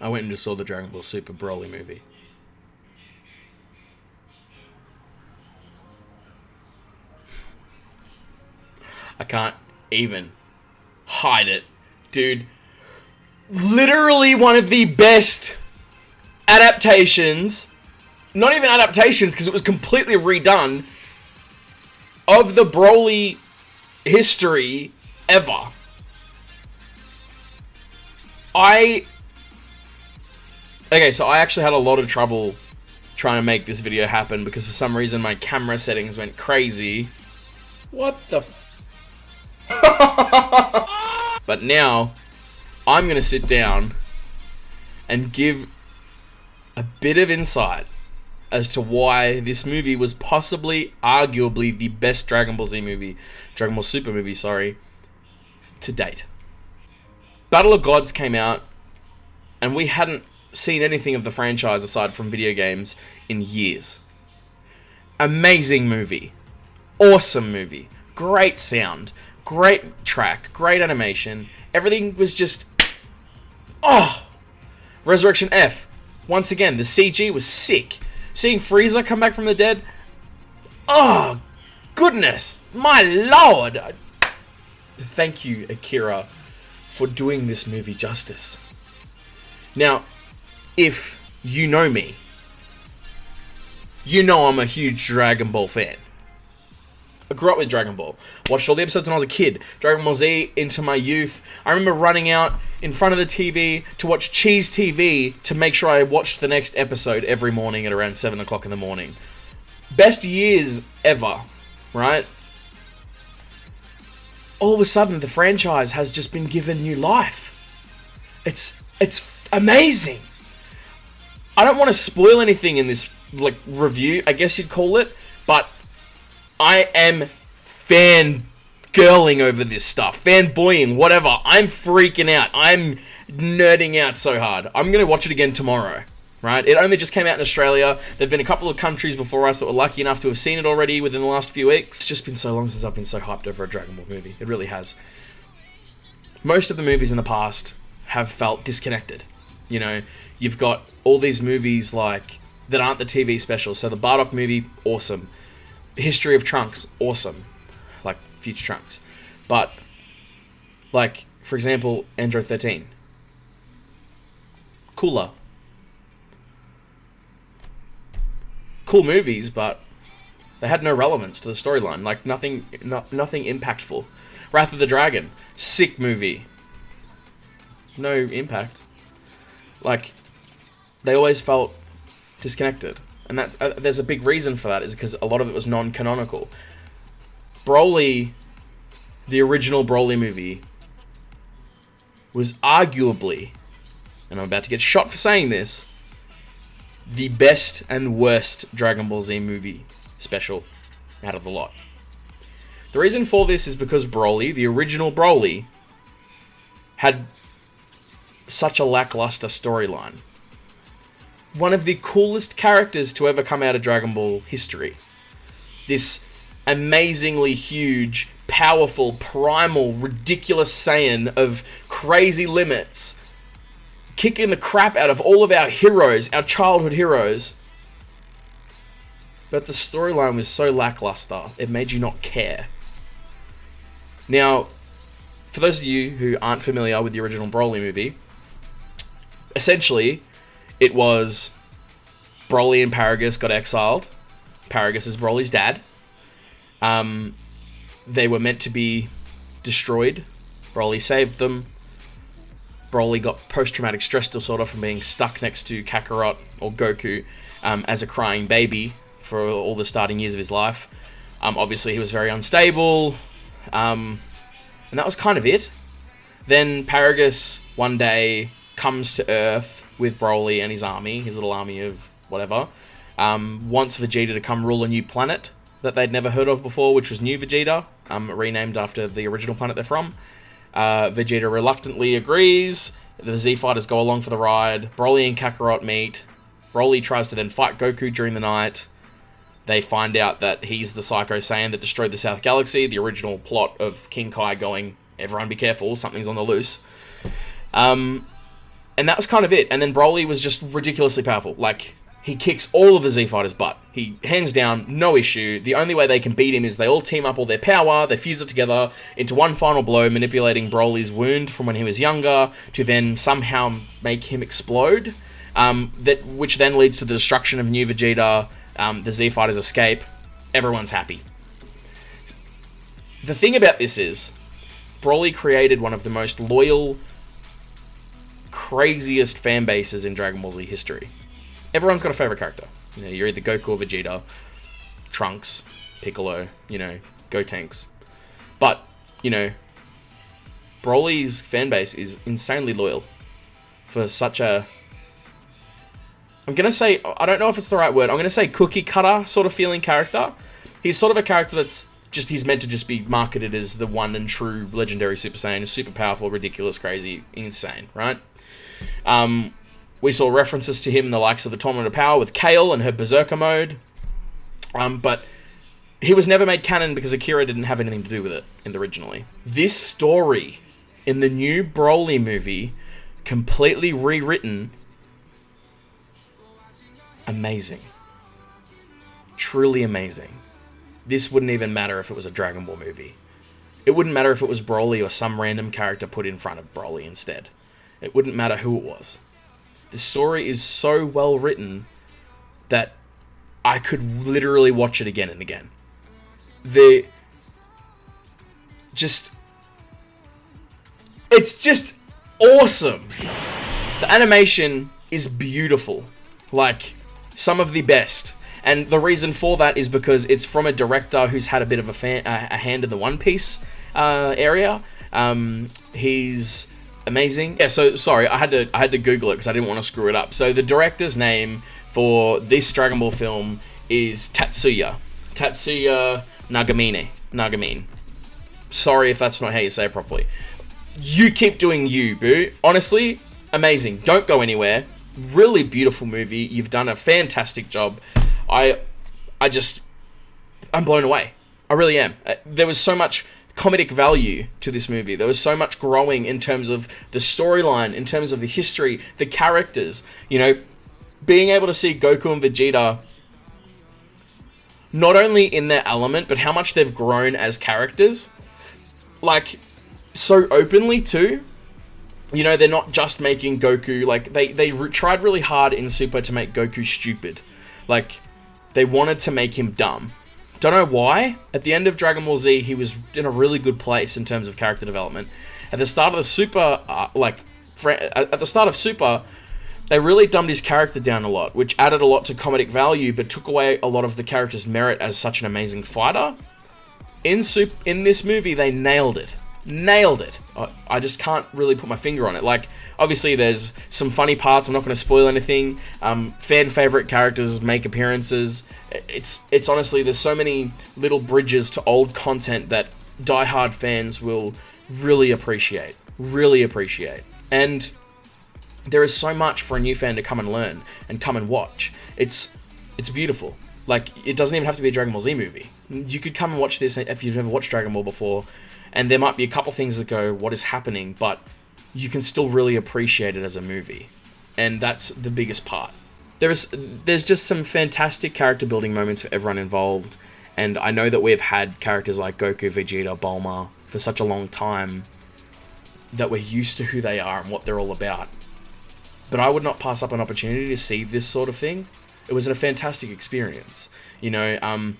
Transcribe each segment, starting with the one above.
I went and just saw the Dragon Ball Super Broly movie. I can't even hide it. Dude, literally one of the best adaptations, not even adaptations because it was completely redone, of the Broly history ever. Okay, so I actually had a lot of trouble trying to make this video happen because for some reason my camera settings went crazy. What the But now, I'm going to sit down and give a bit of insight as to why this movie was possibly, arguably, the best Dragon Ball Z movie, Dragon Ball Super movie, sorry, to date. Battle of Gods came out, and we hadn't seen anything of the franchise aside from video games in years. Amazing movie. Awesome movie. Great sound. Great track. Great animation. Everything was just... Oh! Resurrection F. Once again, the CG was sick. Seeing Frieza come back from the dead... Oh! Goodness! My lord! Thank you, Akira, for doing this movie justice. Now, if you know me, you know I'm a huge Dragon Ball fan. I grew up with Dragon Ball. Watched all the episodes when I was a kid. Dragon Ball Z into my youth. I remember running out in front of the TV to watch Cheese TV to make sure I watched the next episode every morning at around 7 o'clock in the morning. Best years ever, right? All of a sudden, the franchise has just been given new life. It's amazing. I don't want to spoil anything in this review, I guess you'd call it, but I am fangirling over this stuff. Fanboying, whatever. I'm freaking out. I'm nerding out so hard. I'm going to watch it again tomorrow, right? It only just came out in Australia. There've been a couple of countries before us that were lucky enough to have seen it already within the last few weeks. It's just been so long since I've been so hyped over a Dragon Ball movie. It really has. Most of the movies in the past have felt disconnected. You know, you've got all these movies that aren't the TV specials. So the Bardock movie, awesome. History of Trunks, awesome. Like, future Trunks. But, for example, Android 13. Cooler. Cool movies, but they had no relevance to the storyline. Nothing impactful. Wrath of the Dragon, sick movie. No impact. They always felt disconnected. And there's a big reason for that, is because a lot of it was non-canonical. Broly, the original Broly movie, was arguably, and I'm about to get shot for saying this, the best and worst Dragon Ball Z movie special out of the lot. The reason for this is because Broly, the original Broly, had such a lackluster storyline. One of the coolest characters to ever come out of Dragon Ball history. This amazingly huge, powerful, primal, ridiculous Saiyan of crazy limits, kicking the crap out of all of our heroes, our childhood heroes. But the storyline was so lackluster, it made you not care. Now, for those of you who aren't familiar with the original Broly movie, essentially, it was Broly and Paragus got exiled. Paragus is Broly's dad. They were meant to be destroyed. Broly saved them. Broly got post-traumatic stress disorder from being stuck next to Kakarot, or Goku, as a crying baby for all the starting years of his life. Obviously, he was very unstable. And that was kind of it. Then Paragus, one day, comes to Earth with Broly and his army, his little army of whatever, wants Vegeta to come rule a new planet that they'd never heard of before, which was New Vegeta, renamed after the original planet they're from. Vegeta reluctantly agrees. The Z-Fighters go along for the ride. Broly and Kakarot meet. Broly tries to then fight Goku during the night. They find out that he's the Psycho Saiyan that destroyed the South Galaxy, the original plot of King Kai going, everyone be careful, something's on the loose. And that was kind of it. And then Broly was just ridiculously powerful. Like, he kicks all of the Z Fighters' butt. He, hands down, no issue. The only way they can beat him is they all team up all their power, they fuse it together into one final blow, manipulating Broly's wound from when he was younger to then somehow make him explode. Which then leads to the destruction of New Vegeta, the Z Fighters escape. Everyone's happy. The thing about this is, Broly created one of the most loyal, craziest fan bases in Dragon Ball Z history. Everyone's got a favorite character. You know, you're either Goku or Vegeta, Trunks, Piccolo, you know, Gotenks. But, you know, Broly's fan base is insanely loyal for such a... I'm going to say, I don't know if it's the right word, I'm going to say cookie cutter sort of feeling character. He's sort of a character that's just, he's meant to just be marketed as the one and true legendary Super Saiyan, super powerful, ridiculous, crazy, insane, right? We saw references to him in the likes of the Tournament of Power with Kale and her Berserker mode. But he was never made canon because Akira didn't have anything to do with it originally. This story in the new Broly movie, completely rewritten, amazing. Truly amazing. This wouldn't even matter if it was a Dragon Ball movie. It wouldn't matter if it was Broly or some random character put in front of Broly instead. It wouldn't matter who it was. The story is so well written that I could literally watch it again and again. It's just awesome. The animation is beautiful. Like, some of the best. And the reason for that is because it's from a director who's had a bit of a hand in the One Piece area. He's amazing. Yeah, so sorry, I had to Google it because I didn't want to screw it up. So the director's name for this Dragon Ball film is Tatsuya Nagamine. Sorry if that's not how you say it properly. You keep doing you, boo. Honestly, amazing. Don't go anywhere. Really beautiful movie. You've done a fantastic job. I'm blown away. I really am. There was so much comedic value to this movie. There was so much growing in terms of the storyline, in terms of the history, the characters. You know, being able to see Goku and Vegeta not only in their element, but how much they've grown as characters. Like, so openly too. You know, they're not just making Goku, like, they tried really hard in Super to make Goku stupid. Like, they wanted to make him dumb. Don't know why. At the end of Dragon Ball Z, he was in a really good place in terms of character development. At the start of the Super, at the start of Super, they really dumbed his character down a lot, which added a lot to comedic value, but took away a lot of the character's merit as such an amazing fighter. In this movie, they nailed it. Nailed it. I just can't really put my finger on it. Like, obviously there's some funny parts. I'm not going to spoil anything. Fan favorite characters make appearances. It's honestly, there's so many little bridges to old content that diehard fans will really appreciate. Really appreciate. And there is so much for a new fan to come and learn and come and watch. It's beautiful. Like, it doesn't even have to be a Dragon Ball Z movie. You could come and watch this if you've never watched Dragon Ball before, and there might be a couple things that go, what is happening? But you can still really appreciate it as a movie. And that's the biggest part. There's just some fantastic character building moments for everyone involved. And I know that we've had characters like Goku, Vegeta, Bulma for such a long time that we're used to who they are and what they're all about. But I would not pass up an opportunity to see this sort of thing. It was a fantastic experience. You know,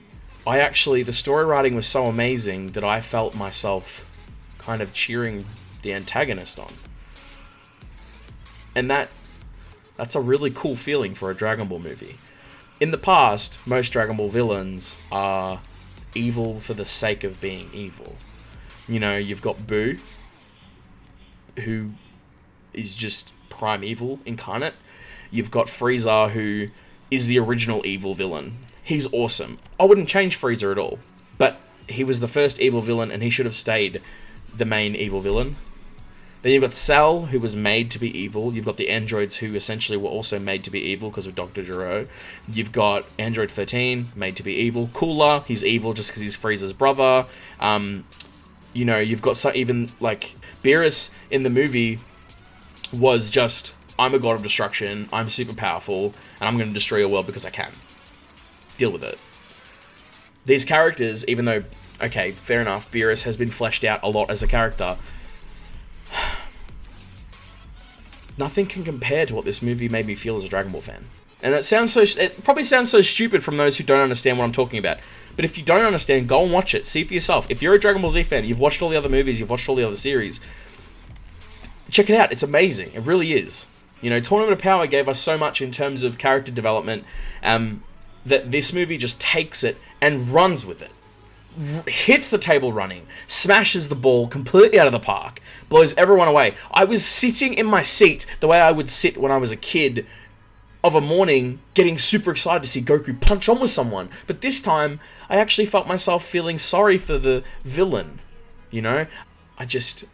the story writing was so amazing that I felt myself kind of cheering the antagonist on. And that's a really cool feeling for a Dragon Ball movie. In the past, most Dragon Ball villains are evil for the sake of being evil. You know, you've got Buu, who is just prime evil incarnate. You've got Frieza, who is the original evil villain. He's awesome. I wouldn't change Frieza at all, but he was the first evil villain and he should have stayed the main evil villain. Then you've got Cell, who was made to be evil. You've got the androids, who essentially were also made to be evil because of Dr. Gero. You've got Android 13, made to be evil. Cooler, he's evil just because he's Frieza's brother. You know, you've got even, like, Beerus in the movie was just I'm a god of destruction, I'm super powerful, and I'm going to destroy your world because I can. Deal with it. These characters, even though, okay, fair enough, Beerus has been fleshed out a lot as a character, nothing can compare to what this movie made me feel as a Dragon Ball fan. And it probably sounds so stupid from those who don't understand what I'm talking about. But if you don't understand, go and watch it. See for yourself. If you're a Dragon Ball Z fan, you've watched all the other movies, you've watched all the other series, check it out. It's amazing. It really is. You know, Tournament of Power gave us so much in terms of character development, that this movie just takes it and runs with it. Hits the table running, smashes the ball completely out of the park, blows everyone away. I was sitting in my seat the way I would sit when I was a kid of a morning, getting super excited to see Goku punch on with someone. But this time, I actually felt myself feeling sorry for the villain. You know? It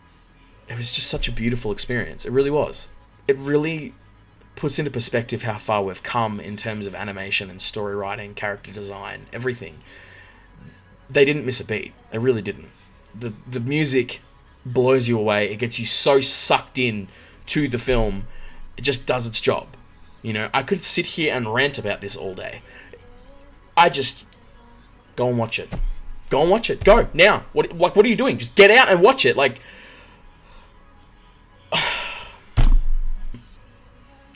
was just such a beautiful experience. It really was. It really puts into perspective how far we've come in terms of animation and story writing, character design, everything. They didn't miss a beat. They really didn't. The music blows you away. It gets you so sucked in to the film. It just does its job. You know, I could sit here and rant about this all day. Go and watch it. Go and watch it. Go now. What are you doing? Just get out and watch it.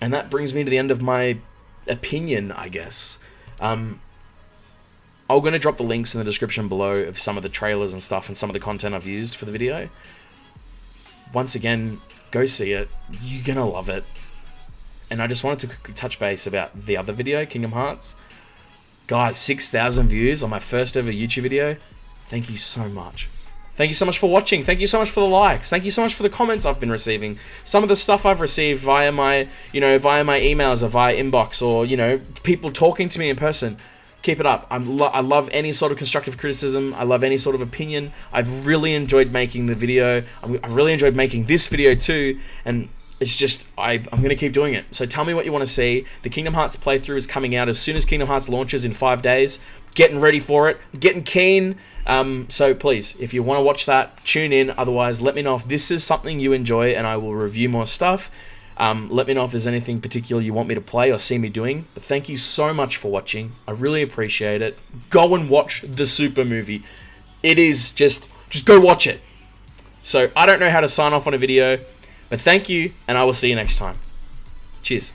And that brings me to the end of my opinion, I guess. I'm going to drop the links in the description below of some of the trailers and stuff and some of the content I've used for the video. Once again, go see it. You're going to love it. And I just wanted to quickly touch base about the other video, Kingdom Hearts. Guys, 6,000 views on my first ever YouTube video. Thank you so much. Thank you so much for watching. Thank you so much for the likes. Thank you so much for the comments I've been receiving. Some of the stuff I've received via my emails or via inbox, or, people talking to me in person. Keep it up. I love any sort of constructive criticism. I love any sort of opinion. I've really enjoyed making the video. I really enjoyed making this video too. And it's just, I'm going to keep doing it. So tell me what you want to see. The Kingdom Hearts playthrough is coming out as soon as Kingdom Hearts launches in 5 days. Getting ready for it. Getting keen. So please, if you want to watch that, tune in. Otherwise, let me know if this is something you enjoy and I will review more stuff. Let me know if there's anything particular you want me to play or see me doing. But thank you so much for watching. I really appreciate it. Go and watch the Super movie. It is just go watch it. So I don't know how to sign off on a video, but thank you, and I will see you next time. Cheers.